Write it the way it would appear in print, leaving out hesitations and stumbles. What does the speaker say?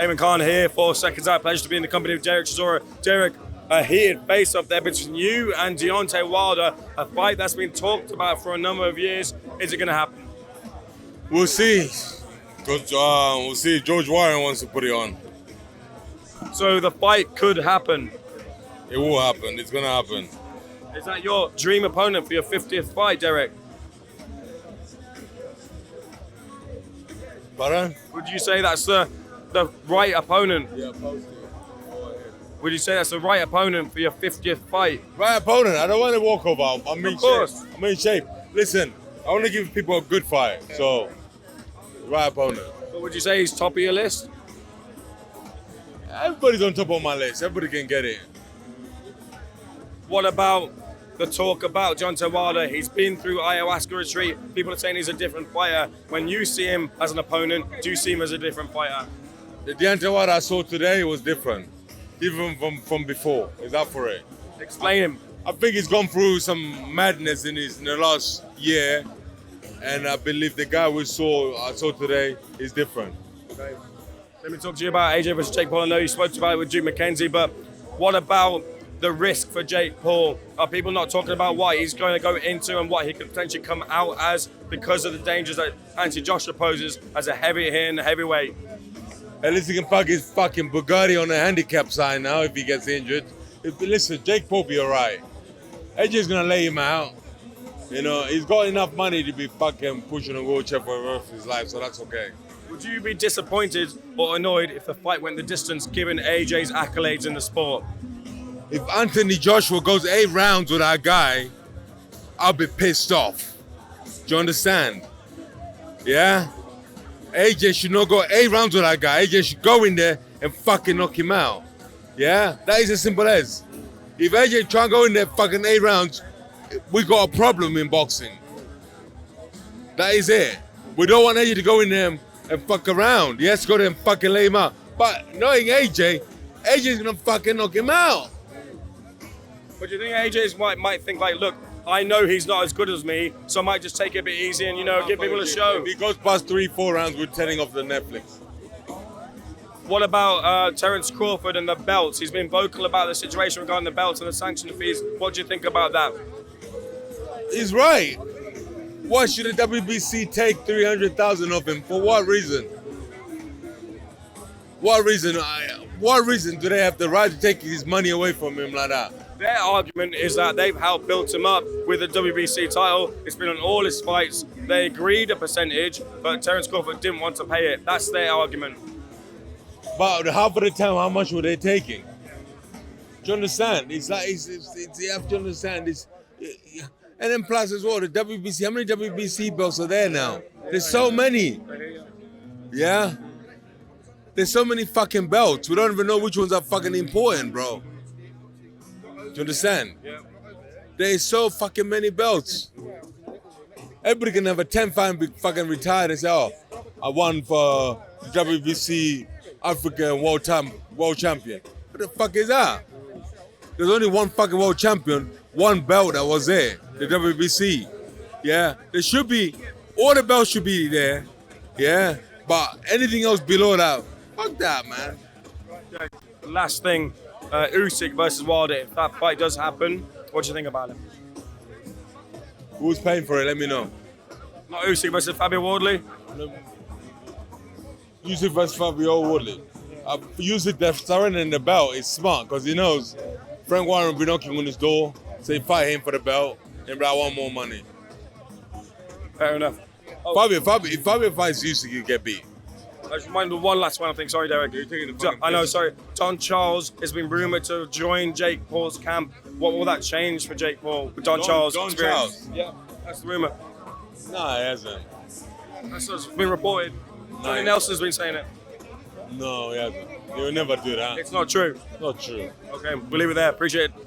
Eamon Khan here for Seconds Out. Pleasure to be in the company of Derek Chisora. Derek, a heated face-off there between you and Deontay Wilder, a fight that's been talked about for a number of years. Is it going to happen? We'll see. Because we'll see. George Warren wants to put it on. So the fight could happen. It will happen. It's going to happen. Is that your dream opponent for your 50th fight, Derek? Pardon? Would you say that's the right opponent? Yeah, post it. Would you say that's the right opponent for your 50th fight? Right opponent. I don't want to walk over. I'm in Of course. shape. I'm in shape. Listen, I want to give people a good fight. So, right opponent. But would you say he's top of your list? Everybody's on top of my list. Everybody can get it. What about the talk about Deontay Wilder? He's been through ayahuasca retreat. People are saying he's a different fighter. When you see him as an opponent, do you see him as a different fighter? The Deontay Wilder I saw today was different. Even from before. Is up for it. Explain him. I think he's gone through some madness in the last year. And I believe the guy I saw today is different. Okay. Let me talk to you about AJ versus Jake Paul. I know you spoke about it with Duke McKenzie, but what about the risk for Jake Paul? Are people not talking about what he's going to go into and what he could potentially come out as because of the dangers that Anthony Joshua poses as a heavy-hitting heavyweight? At least he can park his fucking Bugatti on the handicap sign now if he gets injured. Listen, Jake Paul be all right. AJ's going to lay him out. You know, he's got enough money to be fucking pushing a wheelchair for the rest of his life, so that's okay. Would you be disappointed or annoyed if the fight went the distance given AJ's accolades in the sport? If Anthony Joshua goes 8 rounds with that guy, I'll be pissed off. Do you understand? Yeah? AJ should not go 8 rounds with that guy. AJ should go in there and fucking knock him out. Yeah? That is as simple as. If AJ try and go in there fucking 8 rounds, we got a problem in boxing. That is it. We don't want AJ to go in there and fuck around. He has to go there and fucking lay him out. But knowing AJ's gonna fucking knock him out. But do you think AJ might think like, look, I know he's not as good as me, so I might just take it a bit easy and, give people a show. If he goes past 3-4 rounds, we're turning off the Netflix. What about Terence Crawford and the belts? He's been vocal about the situation regarding the belts and the sanction fees. What do you think about that? He's right. Why should the WBC take 300,000 of him? For what reason? What reason do they have the right to take his money away from him like that? Their argument is that they've helped build him up with the WBC title. It's been on all his fights. They agreed a percentage, but Terence Crawford didn't want to pay it. That's their argument. But half of the time, how much were they taking? Do you understand? It's like, you have to understand this. And then plus as well, the WBC, how many WBC belts are there now? There's so many. Yeah? There's so many fucking belts. We don't even know which ones are fucking important, bro. Do you understand? Yeah. There is so fucking many belts. Everybody can have a 10 fight and be fucking retired and say, oh, I won for the WBC African world champion. What the fuck is that? There's only one fucking world champion, one belt that was there, the WBC. Yeah, there should be, all the belts should be there. Yeah, but anything else below that, fuck that, man. Last thing, Usyk versus Wilder. If that fight does happen, what do you think about it? Who's paying for it? Let me know. Not Usyk versus Fabio Wardley. Usyk versus Fabio Woodley. Usyk surrendering the belt is smart because he knows Frank Warren will be knocking on his door, so he fight him for the belt and I want more money. Fair enough. If Fabio fights Usyk, he'll get beat. I just reminded one last one, I think. Sorry, Derek. I know, sorry. Don Charles has been rumored to join Jake Paul's camp. What will that change for Jake Paul with Don Charles' experience? Charles. Yeah, that's the rumor. No, he hasn't. That's what's been reported. Johnny Nelson's been saying it. No, he hasn't. He will never do that. It's not true. Not true. Okay, we'll leave it there. Appreciate it.